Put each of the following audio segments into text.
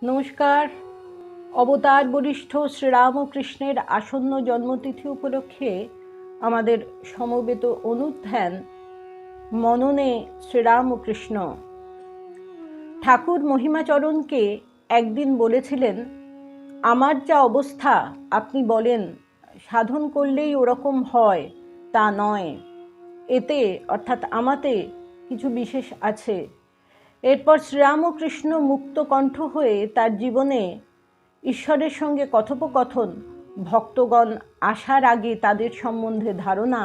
নমস্কার। অবতার বরিষ্ঠ শ্রীরামকৃষ্ণের আসন্ন জন্মতিথি উপলক্ষে আমাদের সমবেত অনুধ্যান মননে শ্রীরামকৃষ্ণ। ঠাকুর মহিমাচরণকে একদিন বলেছিলেন, আমার যা অবস্থা আপনি বলেন সাধন করলেই ওরকম হয়, তা নয়। এতে অর্থাৎ আমাতে কিছু বিশেষ আছে। এরপর শ্রীরামকৃষ্ণ মুক্ত কণ্ঠ হয়ে তার জীবনে ঈশ্বরের সঙ্গে কথোপকথন, ভক্তগণ আসার আগে তাদের সম্বন্ধে ধারণা,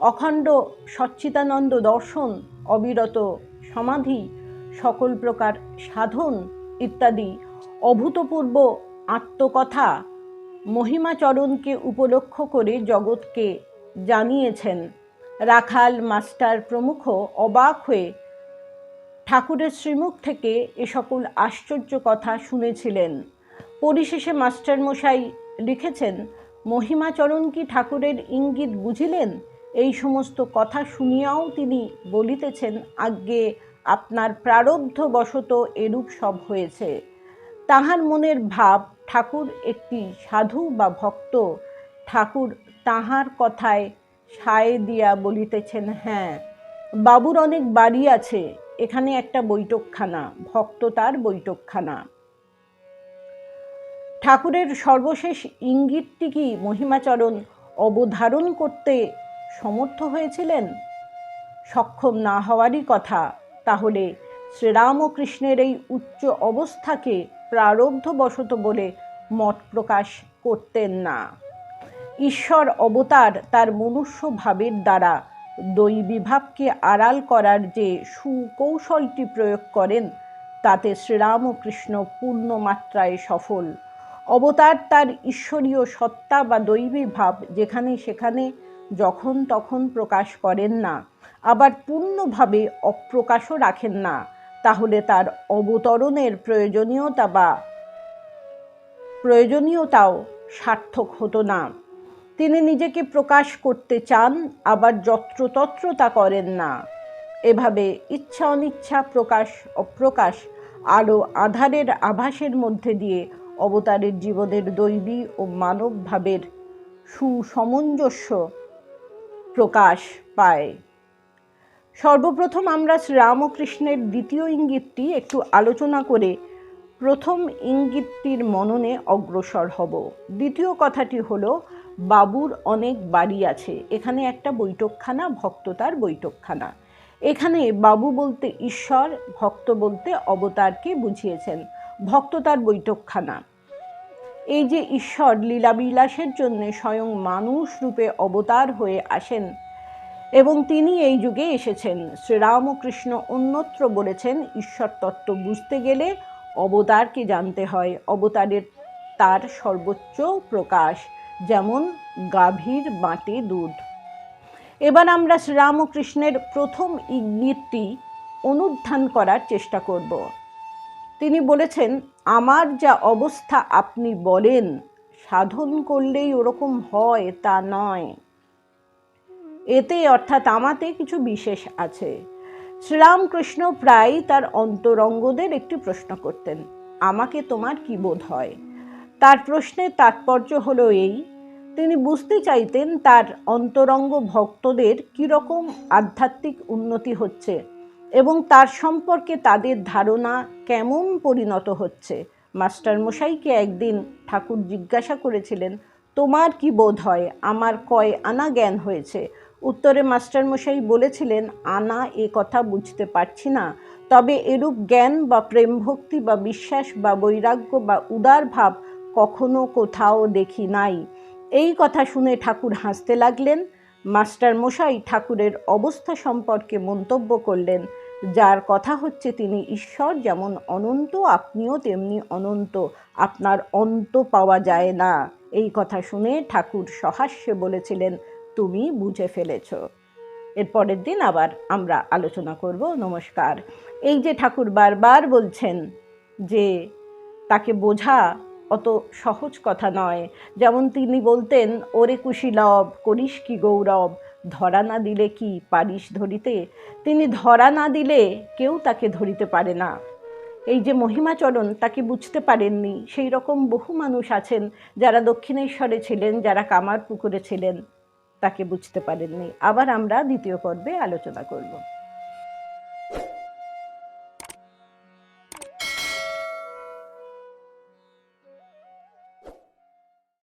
অখণ্ড সচ্চিদানন্দ দর্শন, অবিরত সমাধি, সকল প্রকার সাধন ইত্যাদি অভূতপূর্ব আত্মকথা মহিমাচরণকে উপলক্ষ করে জগৎকে জানিয়েছেন। রাখাল, মাস্টার প্রমুখ অবাক হয়ে ঠাকুরের শ্রীমুখ থেকে এ সকল আশ্চর্য কথা শুনেছিলেন। পরিশেষে মাস্টারমশাই লিখেছেন, মহিমাচরণ কি ঠাকুরের ইঙ্গিত বুঝিলেন? এই সমস্ত কথা শুনিয়াও তিনি বলিতেছেন, আজ্ঞে আপনার প্রারব্ধ বশত এরূপ সব হয়েছে। তাহার মনের ভাব ঠাকুর একটি সাধু বা ভক্ত। ঠাকুর তাহার কথায় সায় দিয়া বলিতেছেন, হ্যাঁ, বাবুর অনেক বাড়ি আছে, এখানে একটা বৈঠকখানা, ভক্ত তার বৈঠকখানা। ঠাকুরের সর্বশেষ ইঙ্গিতটি কি মহিমাচরণ অবধারণ করতে সমর্থ হয়েছিলেন? সক্ষম না হওয়ারই কথা। তাহলে শ্রীরামকৃষ্ণের এই উচ্চ অবস্থাকে প্রারব্ধবশত বলে মত প্রকাশ করতেন না। ঈশ্বর অবতার তার মনুষ্য ভাবের দ্বারা দৈবী ভাবকে আড়াল করার যে সুকৌশলটি প্রয়োগ করেন, তাতে শ্রীরামকৃষ্ণ পূর্ণ মাত্রায় সফল। অবতার তার ঈশ্বরীয় সত্তা বা দৈবী ভাব যেখানে সেখানে যখন তখন প্রকাশ করেন না, আবার পূর্ণভাবে অপ্রকাশও রাখেন না। তাহলে তার অবতরণের প্রয়োজনীয়তাও সার্থক হতো না। তিনি নিজেকে প্রকাশ করতে চান, আবার যত্রতত্র তা করেন না। এভাবে ইচ্ছা অনিচ্ছা, প্রকাশ অপ্রকাশ, আলো আধারের আভাসের মধ্যে দিয়ে অবতারের জীবনের দৈবী ও মানব ভাবের সুসমঞ্জস্য প্রকাশ পায়। সর্বপ্রথম আমরা শ্রীরামকৃষ্ণের দ্বিতীয় ইঙ্গিতটি একটু আলোচনা করে প্রথম ইঙ্গিতটির মননে অগ্রসর হব। দ্বিতীয় কথাটি হলো, বাবুর অনেক বাড়ি আছে, এখানে একটা বৈঠকখানা, ভক্ত তার বৈঠকখানা। এখানে বাবু বলতে ঈশ্বর, ভক্ত বলতে অবতারকে বুঝিয়েছেন। ভক্ত তার বৈঠকখানা। এই যে ঈশ্বর লীলাবিলাসের জন্য স্বয়ং মানুষ রূপে অবতার হয়ে আসেন এবং তিনি এই যুগে এসেছেন। শ্রীরামকৃষ্ণ অন্যত্র বলেছেন, ঈশ্বর তত্ত্ব বুঝতে গেলে অবতারকে জানতে হয়। অবতারের তার সর্বোচ্চ প্রকাশ, যেমন গাভীর বাটে দুধ। এবার আমরা শ্রীরামকৃষ্ণের প্রথম ইঙ্গিতটি অনুধ্যান করার চেষ্টা করব। তিনি বলেছেন, আমার যা অবস্থা আপনি বলেন সাধন করলেই ওরকম হয়, তা নয়। এতে অর্থাৎ আমাতে কিছু বিশেষ আছে। শ্রীরামকৃষ্ণ প্রায় তার অন্তরঙ্গদের একটি প্রশ্ন করতেন, আমাকে তোমার কি বোধ হয়? তার প্রশ্নের তাৎপর্য হলো এই, তিনি বুঝতে চাইতেন তার অন্তরঙ্গ ভক্তদের কীরকম আধ্যাত্মিক উন্নতি হচ্ছে এবং তার সম্পর্কে তাদের ধারণা কেমন পরিণত হচ্ছে। মাস্টারমশাইকে একদিন ঠাকুর জিজ্ঞাসা করেছিলেন, তোমার কি বোধ হয় আমার কয় আনা জ্ঞান হয়েছে? উত্তরে মাস্টারমশাই বলেছিলেন, আনা এ কথা বুঝতে পারছি না, তবে এরূপ জ্ঞান বা প্রেম ভক্তি বা বিশ্বাস বা বৈরাগ্য বা উদার ভাব কখনো কোথাও দেখি নাই। এই কথা শুনে ঠাকুর হাসতে লাগলেন। মাস্টারমশাই ঠাকুরের অবস্থা সম্পর্কে মন্তব্য করলেন, যার কথা হচ্ছে তিনি ঈশ্বর যেমন অনন্ত, আপনিও তেমনি অনন্ত, আপনার অন্ত পাওয়া যায় না। এই কথা শুনে ঠাকুর সহাস্যে বলেছিলেন, তুমি বুঝে ফেলেছ। এর পরের দিন আবার আমরা আলোচনা করব। নমস্কার। এই যে ঠাকুর বারবার বলছেন যে তাকে বোঝা অত সহজ কথা নয়। যেমন তিনি বলতেন, ওরে কুশীলব করিস কি গৌরব, ধরা না দিলে কি পারিস ধরিতে? তিনি ধরা না দিলে কেউ তাকে ধরিতে পারে না। এই যে মহিমাচরণ তাকে বুঝতে পারেননি, সেই রকম বহু মানুষ আছেন যারা দক্ষিণেশ্বরে ছিলেন, যারা কামারপুকুরে ছিলেন, তাকে বুঝতে পারেননি। আবার আমরা দ্বিতীয় পর্বে আলোচনা করব।